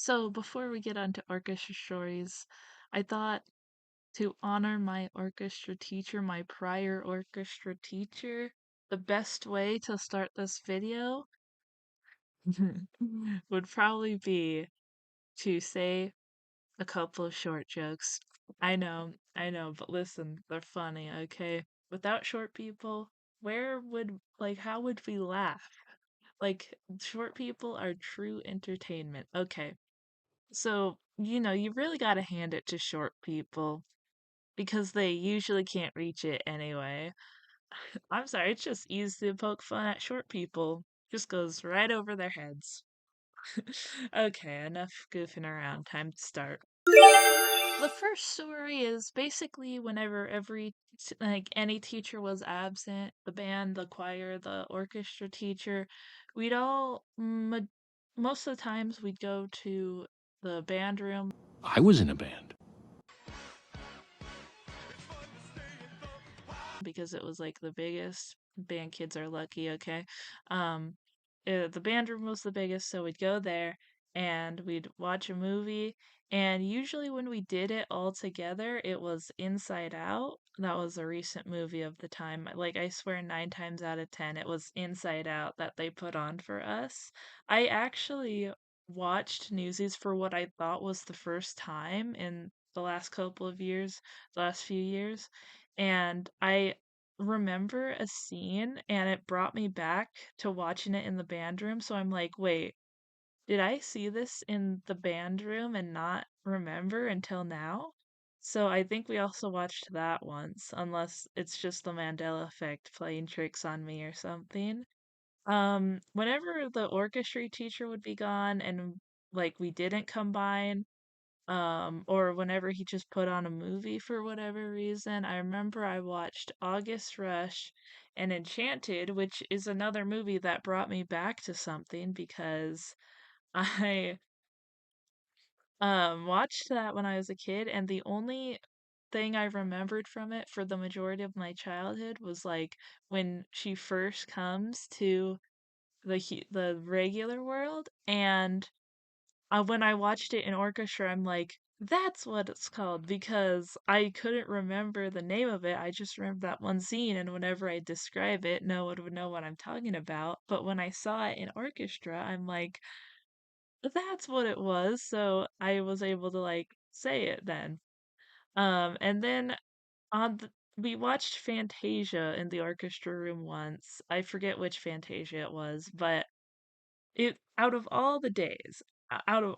So before we get on to orchestra stories, I thought to honor my orchestra teacher, my prior orchestra teacher, the best way to start this video would probably be to say a couple of short jokes. I know, but listen, they're funny, okay? Without short people, how would we laugh? Like, short people are true entertainment. Okay, so, you really gotta hand it to short people because they usually can't reach it anyway. I'm sorry, it's just easy to poke fun at short people. Just goes right over their heads. Okay, enough goofing around. Time to start. The first story is basically whenever like any teacher was absent, the band, the choir, the orchestra teacher, we'd all most of the times we'd go to the band room I was in a band. because it was like the biggest. Band kids are lucky, okay? Um, the band room was the biggest, so we'd go there and we'd watch a movie. And usually, when we did it all together, it was Inside Out. That was a recent movie of the time. Like, I swear, 9 times out of 10, it was Inside Out that they put on for us. I actually watched Newsies for what I thought was the first time in the last couple of years, the last few years. And I remember a scene and it brought me back to watching it in the band room. So I'm like, wait, did I see this in the band room and not remember until now? So I think we also watched that once, unless it's just the Mandela effect playing tricks on me or something. Whenever the orchestra teacher would be gone and like we didn't combine, or whenever he just put on a movie for whatever reason. I remember I watched August Rush and Enchanted, which is another movie that brought me back to something because I watched that when I was a kid, and the only thing I remembered from it for the majority of my childhood was like when she first comes to the regular world. And when I watched it in orchestra, I'm like, that's what it's called because I couldn't remember the name of it. I just remember that one scene, and whenever I describe it, no one would know what I'm talking about. But when I saw it in orchestra, I'm like, that's what it was. So I was able to like say it then. And then we watched Fantasia in the orchestra room once. I forget which Fantasia it was, but it out of all the days, out of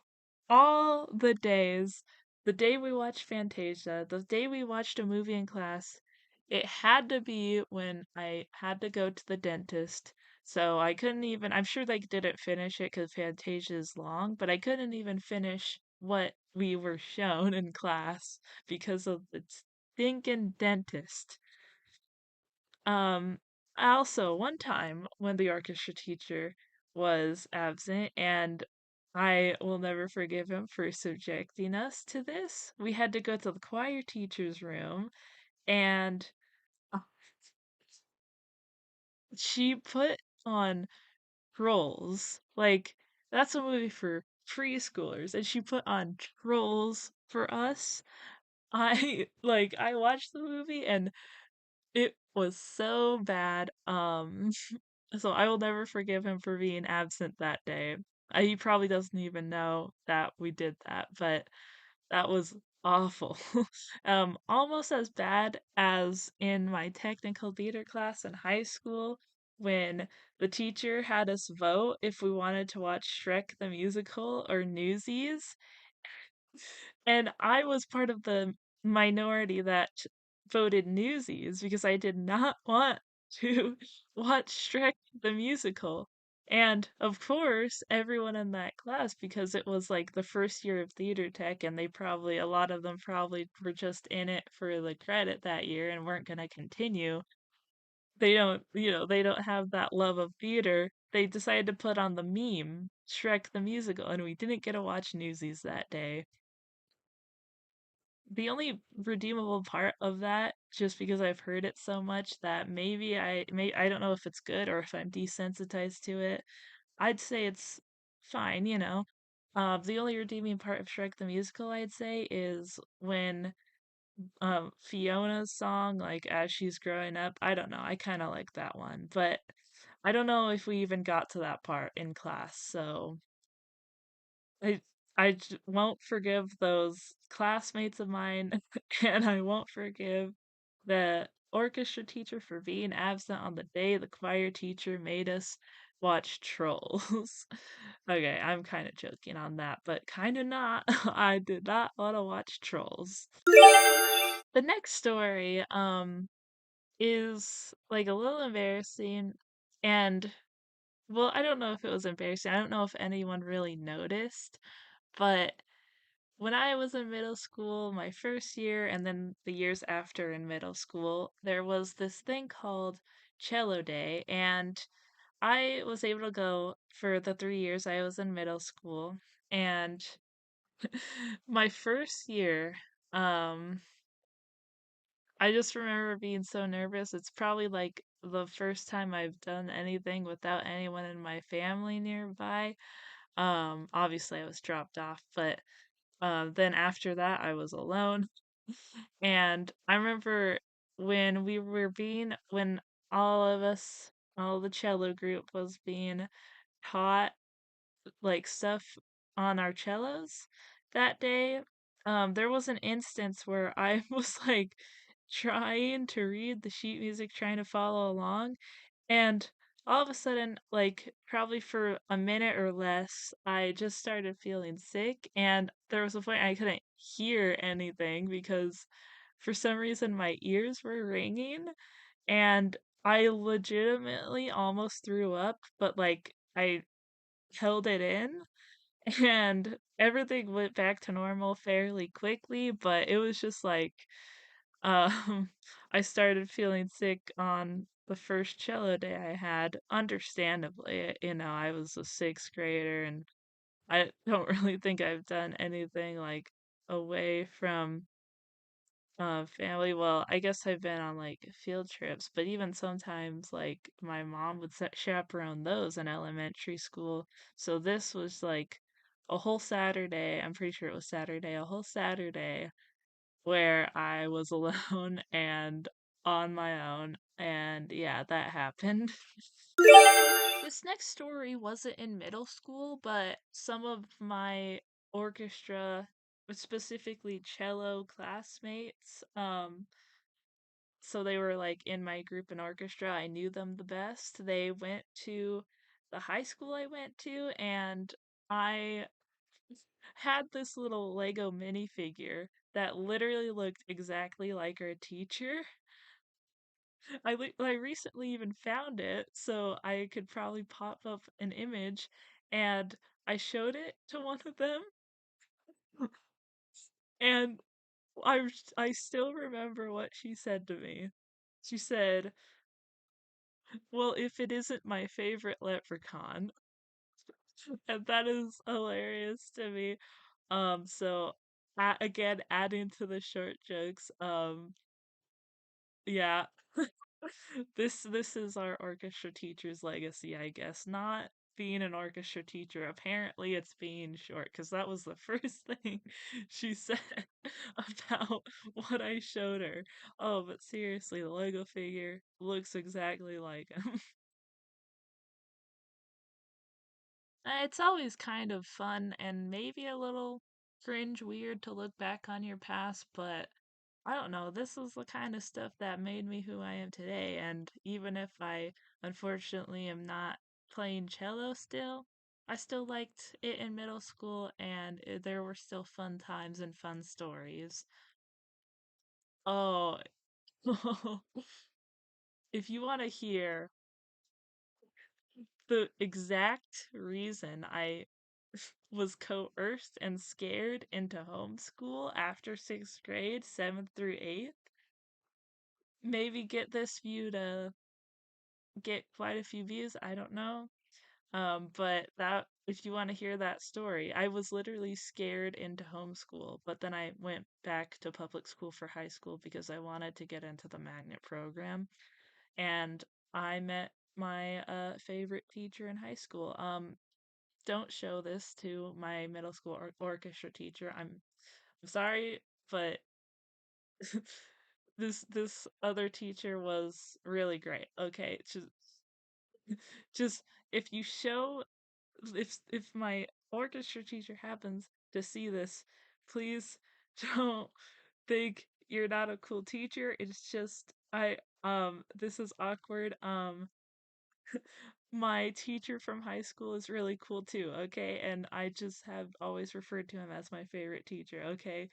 all the days, the day we watched Fantasia, the day we watched a movie in class, it had to be when I had to go to the dentist. So I couldn't even, I'm sure they didn't finish it because Fantasia is long, but I couldn't even finish what we were shown in class because of the stinking dentist. Um, also, one time when the orchestra teacher was absent, and I will never forgive him for subjecting us to this, we had to go to the choir teacher's room, and uh, she put on Trolls. Like, that's a movie for preschoolers, and she put on Trolls for us. I watched the movie and it was so bad. So I will never forgive him for being absent that day. He probably doesn't even know that we did that, but that was awful. Almost as bad as in my technical theater class in high school when the teacher had us vote if we wanted to watch Shrek the Musical or Newsies, and I was part of the minority that voted Newsies because I did not want to watch Shrek the Musical. And of course, everyone in that class, because it was like the first year of theater tech, and a lot of them probably were just in it for the credit that year and weren't going to continue. They don't have that love of theater. They decided to put on the meme, Shrek the Musical, and we didn't get to watch Newsies that day. The only redeemable part of that, just because I've heard it so much that I don't know if it's good or if I'm desensitized to it. I'd say it's fine, you know. The only redeeming part of Shrek the Musical, I'd say, is when Fiona's song, like as she's growing up. I don't know. I kind of like that one, but I don't know if we even got to that part in class. So I won't forgive those classmates of mine, and I won't forgive the orchestra teacher for being absent on the day the choir teacher made us watch Trolls. Okay, I'm kind of joking on that, but kind of not. I did not want to watch Trolls. The next story is like a little embarrassing, and well, I don't know if it was embarrassing. I don't know if anyone really noticed, but when I was in middle school, my first year, and then the years after in middle school, there was this thing called Cello Day, and I was able to go for the 3 years I was in middle school. And my first year, um, I just remember being so nervous. It's probably like the first time I've done anything without anyone in my family nearby. Obviously I was dropped off, but then after that I was alone. And I remember when all of us, all the cello group was being taught like stuff on our cellos that day. There was an instance where I was like trying to read the sheet music, trying to follow along, and all of a sudden, like probably for a minute or less, I just started feeling sick, and there was a point I couldn't hear anything because for some reason my ears were ringing, and I legitimately almost threw up, but like I held it in and everything went back to normal fairly quickly, but it was just like um I started feeling sick on the first cello day I had, understandably. I was a sixth grader and I don't really think I've done anything like away from family. Well, I guess I've been on like field trips, but even sometimes like my mom would chaperone those in elementary school. So this was like a whole Saturday. I'm pretty sure it was Saturday, a whole Saturday where I was alone and on my own. And yeah, that happened. This next story wasn't in middle school, but some of my orchestra, specifically cello classmates, so they were like in my group and orchestra. I knew them the best. They went to the high school I went to, and I had this little Lego minifigure that literally looked exactly like our teacher. I recently even found it, so I could probably pop up an image, and I showed it to one of them, and I still remember what she said to me. She said, "Well, if it isn't my favorite leprechaun," and that is hilarious to me. So again, adding to the short jokes, yeah. This is our orchestra teacher's legacy, I guess. Not being an orchestra teacher. Apparently it's being short, because that was the first thing she said about what I showed her. Oh, but seriously, the Lego figure looks exactly like him. It's always kind of fun and maybe a little cringe weird to look back on your past, but I don't know. This is the kind of stuff that made me who I am today. And even if I unfortunately am not playing cello still, I still liked it in middle school and there were still fun times and fun stories. Oh, if you want to hear the exact reason I was coerced and scared into homeschool after sixth grade, seventh through eighth, maybe get this view to get quite a few views. I don't know. But that if you want to hear that story, I was literally scared into homeschool, but then I went back to public school for high school because I wanted to get into the magnet program, and I met my favorite teacher in high school. don't show this to my middle school orchestra teacher. I'm sorry, but this other teacher was really great. Okay, just if you show if my orchestra teacher happens to see this, please don't think you're not a cool teacher. It's just this is awkward. My teacher from high school is really cool too, okay? And I just have always referred to him as my favorite teacher, okay?